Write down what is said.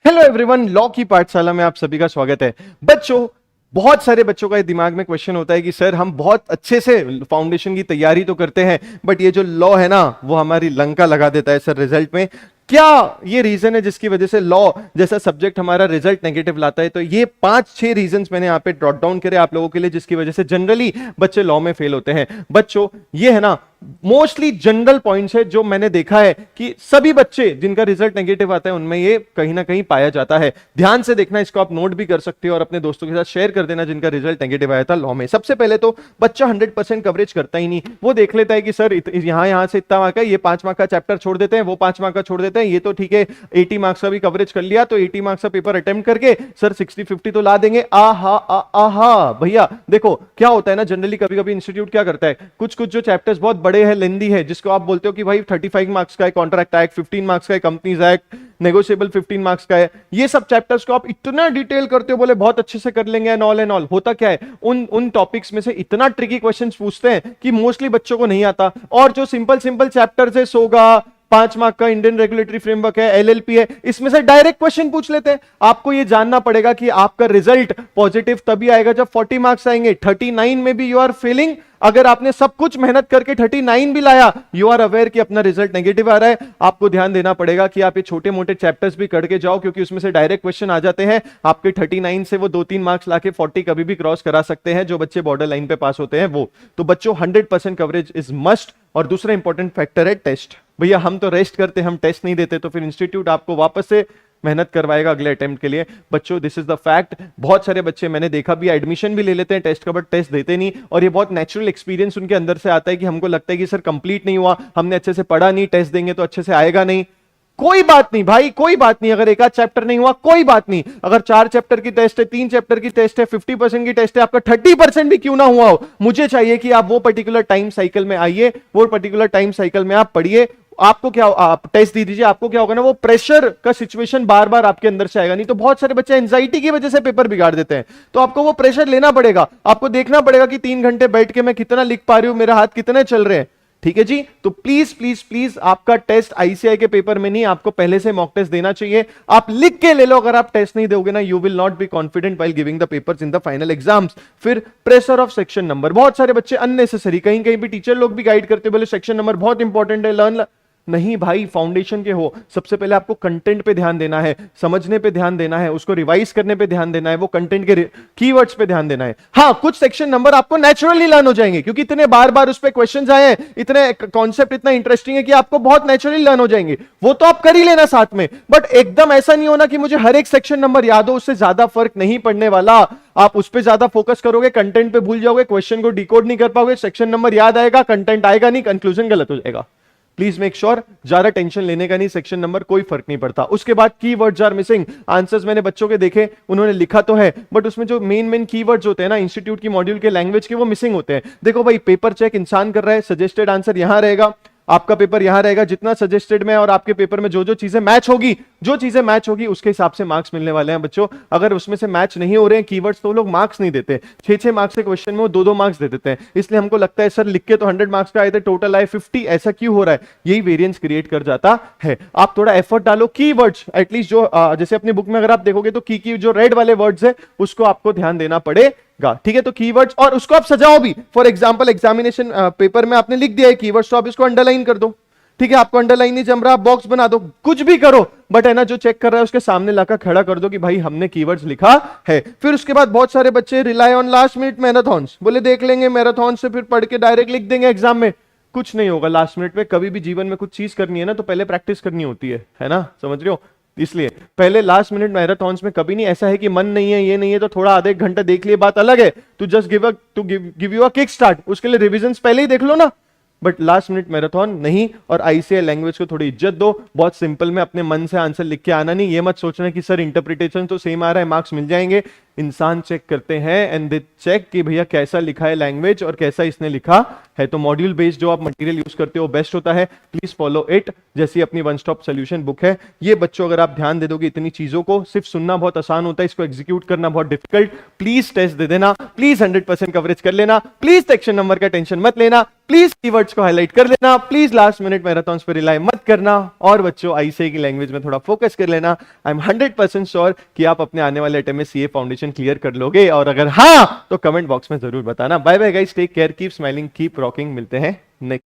Hello everyone, law की पाठशाला में आप सभी का स्वागत है। बच्चों, बहुत सारे बच्चों का दिमाग में क्वेश्चन होता है कि सर हम बहुत अच्छे से फाउंडेशन की तैयारी तो करते हैं, बट ये जो लॉ है ना वो हमारी लंका लगा देता है सर रिजल्ट में। क्या ये रीजन है जिसकी वजह से लॉ जैसा सब्जेक्ट हमारा रिजल्ट नेगेटिव लाता है? तो ये 5-6 रीजंस मैंने यहाँ पे ड्रॉट डाउन करे आप लोगों के लिए, जिसकी वजह से जनरली बच्चे लॉ में फेल होते हैं। बच्चों, ये है ना मोस्टली जनरल पॉइंट्स है जो मैंने देखा है कि सभी बच्चे जिनका रिजल्ट नेगेटिव आता है उनमें ये कहीं ना कहीं पाया जाता है। ध्यान से देखना, इसको आप नोट भी कर सकते हो और अपने दोस्तों के साथ शेयर कर देना जिनका रिजल्ट नेगेटिव आया था लॉ में। सबसे पहले तो बच्चा 100% कवरेज करता ही नहीं। वो देख लेता है कि सर यहां से इतना मार्क है, ये 5 मार्क का चैप्टर छोड़ देते हैं, वो 5 मार्क का छोड़ देते हैं, ये तो ठीक है 80 मार्क्स का भी कवरेज कर लिया तो 80 मार्क्स का पेपर अटेम्प्ट करके सर 60-50 तो ला देंगे। आहा आहा भैया, देखो क्या होता है ना, जनरली कभी कभी इंस्टीट्यूट क्या करता है, कुछ कुछ जो चैप्टर्स बहुत बड़े हैं, लेंदी है, जिसको आप बोलते हो कि भाई 35 मार्क्स का है, कॉन्ट्रैक्ट एक्ट 15 मार्क्स का है, कंपनीज एक्ट नेगोशिएबल 15 मार्क्स का है, ये सब चैप्टर्स को आप इतना डिटेल करते हो, बोले बहुत अच्छे से कर लेंगे एंड ऑल। होता क्या है, उन टॉपिक्स में से इतना ट्रिकी क्वेश्चंस पूछते हैं कि मोस्टली बच्चों को नहीं आता। और जो सिंपल सिंपल चैप्टर्स है, सोगा 5 मार्क का इंडियन रेगुलेटरी फ्रेमवर्क है, एलएलपी है, इसमें से डायरेक्ट क्वेश्चन पूछ लेते हैं। आपको यह जानना पड़ेगा कि आपका रिजल्ट पॉजिटिव तभी आएगा जब 40 मार्क्स आएंगे। 39 में भी यू आर फेलिंग। अगर आपने सब कुछ मेहनत करके 39 भी लाया, यू आर अवेयर कि अपना रिजल्ट नेगेटिव आ रहा है। आपको ध्यान देना पड़ेगा कि आप ये छोटे मोटे चैप्टर्स भी करके जाओ, क्योंकि उसमें से डायरेक्ट क्वेश्चन आ जाते हैं। आपके 39 से वो 2-3 मार्क्स लाके 40 कभी भी क्रॉस करा सकते हैं, जो बच्चे बॉर्डर लाइन पे पास होते हैं वो। तो बच्चों 100% कवरेज इज मस्ट। और दूसरा इंपॉर्टेंट फैक्टर है टेस्ट। भैया हम तो रेस्ट करते, हम टेस्ट नहीं देते, तो फिर इंस्टीट्यूट आपको वापस से मेहनत करवाएगा अगले अटेम्प्ट के लिए। बच्चों, दिस इज द फैक्ट। बहुत सारे बच्चे मैंने देखा भी एडमिशन भी ले लेते हैं टेस्ट का, बट टेस्ट देते नहीं। और ये बहुत नेचुरल एक्सपीरियंस उनके अंदर से आता है कि हमको लगता है कि सर कंप्लीट नहीं हुआ, हमने अच्छे से पढ़ा नहीं, टेस्ट देंगे तो अच्छे से आएगा नहीं। कोई बात नहीं भाई, कोई बात नहीं। अगर एक आध चैप्टर नहीं हुआ कोई बात नहीं। अगर 4 चैप्टर की टेस्ट है, 3 चैप्टर की टेस्ट है, 50% की टेस्ट है, आपका 30% भी क्यों ना हुआ हो, मुझे चाहिए कि आप वो पर्टिकुलर टाइम साइकिल में आइए, वो पर्टिकुलर टाइम साइकिल में आप पढ़िए। आपको क्या, आप टेस्ट दे दीजिए, आपको क्या होगा ना, वो प्रेशर का सिचुएशन बार बार आपके अंदर से आएगा नहीं। तो बहुत सारे बच्चे एंजाइटी की वजह से पेपर बिगाड़ देते हैं। तो आपको वो प्रेशर लेना पड़ेगा। आपको देखना पड़ेगा कि 3 घंटे बैठ के मैं कितना लिख पा रही हूं, मेरा हाथ कितने चल रहे हैं। ठीक है जी। तो प्लीज प्लीज प्लीज आपका टेस्ट आईसीआई के पेपर में नहीं, आपको पहले से मॉक टेस्ट देना चाहिए। आप लिख के ले लो। अगर आप टेस्ट नहीं दोगे ना, you will not be confident while giving the papers in the final exams. फिर प्रेशर ऑफ सेक्शन नंबर, बहुत सारे बच्चे अननेसेसरी, कहीं कहीं भी टीचर लोग भी गाइड करते बोले सेक्शन नंबर बहुत इंपॉर्टेंट है, लर्न। नहीं भाई, फाउंडेशन के हो, सबसे पहले आपको कंटेंट पे ध्यान देना है, समझने पे ध्यान देना है, उसको रिवाइज करने पे ध्यान देना है, वो कंटेंट के कीवर्ड्स पे ध्यान देना है। हाँ, कुछ सेक्शन नंबर आपको नेचुरली लर्न हो जाएंगे, क्योंकि इतने बार बार उस पे क्वेश्चंस आए हैं, इतने कॉन्सेप्ट इतना इंटरेस्टिंग है कि आपको बहुत नेचुरली लर्न हो जाएंगे। वो तो आप कर ही लेना साथ में, बट एकदम ऐसा नहीं होना कि मुझे हर एक सेक्शन नंबर याद हो। उससे ज्यादा फर्क नहीं पड़ने वाला। आप उस पर ज्यादा फोकस करोगे, कंटेंट पे भूल जाओगे, क्वेश्चन को डिकोड नहीं कर पाओगे, सेक्शन नंबर याद आएगा, कंटेंट आएगा नहीं, कंक्लूजन गलत हो जाएगा। प्लीज मेक श्योर, ज्यादा टेंशन लेने का नहीं, सेक्शन नंबर कोई फर्क नहीं पड़ता। उसके बाद कीवर्ड्स आर मिसिंग। आंसर्स मैंने बच्चों के देखे, उन्होंने लिखा तो है, बट उसमें जो मेन कीवर्ड्स होते हैं ना इंस्टीट्यूट की मॉड्यूल के लैंग्वेज के, वो मिसिंग होते हैं। देखो भाई, पेपर चेक इंसान कर रहा है, सजेस्टेड आंसर यहां रहेगा, आपका पेपर यहां रहेगा, जितना सजेस्टेड में और आपके पेपर में जो चीजें मैच होगी उसके हिसाब से मार्क्स मिलने वाले हैं बच्चों। अगर उसमें से मैच नहीं हो रहे हैं कीवर्ड्स, तो लोग मार्क्स नहीं देते। 6-6 मार्क्स के क्वेश्चन में वो 2-2 मार्क्स दे देते हैं। इसलिए हमको लगता है सर लिख के तो 100 मार्क्स का आए थे, टोटल आए 50, ऐसा क्यों हो रहा है? यही वेरिएंस क्रिएट कर जाता है। आप थोड़ा एफर्ट डालो, कीवर्ड्स एटलीस्ट जो जैसे अपनी बुक में अगर आप देखोगे तो की जो रेड वाले वर्ड्स है उसको आपको ध्यान देना पड़ेगा। ठीक है, तो कीवर्ड्स, और उसको आप सजाओ भी। फॉर एग्जांपल, एग्जामिनेशन पेपर में आपने लिख दिया है कीवर्ड्स, तो आप इसको अंडरलाइन कर दो। ठीक है, आपको अंडरलाइन नहीं जम रहा, आप बॉक्स बना दो, कुछ भी करो, बट है ना, जो चेक कर रहा है उसके सामने लाकर खड़ा कर दो कि भाई हमने कीवर्ड्स लिखा है। फिर उसके बाद बहुत सारे बच्चे rely on last minute marathons, बोले देख लेंगे मैराथन से, फिर पढ़ के डायरेक्ट लिख देंगे एग्जाम में। कुछ नहीं होगा लास्ट मिनट में। कभी भी जीवन में कुछ चीज करनी है ना, तो पहले प्रैक्टिस करनी होती है ना, समझ रहे हो? इसलिए पहले लास्ट मिनट मैराथन्स में कभी नहीं ऐसा है कि मन नहीं है, ये नहीं है तो थोड़ा आधे घंटे देख लिए, बात अलग है। To just give you a kick start, उसके लिए रिविजन पहले ही देख लो ना, बट लास्ट मिनट मैराथन नहीं। और आईसीआई लैंग्वेज को थोड़ी इज्जत दो। बहुत सिंपल में अपने मन से आंसर लिख के आना नहीं। ये मत सोचना कि सर इंटरप्रिटेशन तो सेम आ रहा है, मार्क्स मिल जाएंगे। इंसान चेक करते हैं एंड दे चेक कि भैया कैसा लिखा है लैंग्वेज और कैसा इसने लिखा है। तो मॉड्यूल बेस्ड जो आप मटेरियल यूज करते हो बेस्ट होता है, प्लीज फॉलो इट। जैसी अपनी वन स्टॉप सोल्यूशन बुक है ये, बच्चों अगर आप ध्यान दे दोगे इतनी चीजों को, सिर्फ सुनना बहुत आसान होता है, इसको एग्जीक्यूट करना बहुत डिफिकल्ट। प्लीज टेस्ट दे देना, प्लीज 100% कवरेज कर लेना, प्लीज सेक्शन नंबर का टेंशन मत लेना, प्लीज कीवर्ड्स को हाईलाइट कर लेना, प्लीज लास्ट मिनट मैराथन्स पर रिलाई मत करना, और बच्चों आईसीए की लैंग्वेज में थोड़ा फोकस कर लेना। आई एम 100% श्योर कि आप अपने आने वाले अटेम्प्ट में सीए फाउंडेशन क्लियर कर लोगे, और अगर हाँ तो कमेंट बॉक्स में जरूर बताना। Bye bye guys, take care, keep smiling, keep rocking. मिलते हैं नेक्स्ट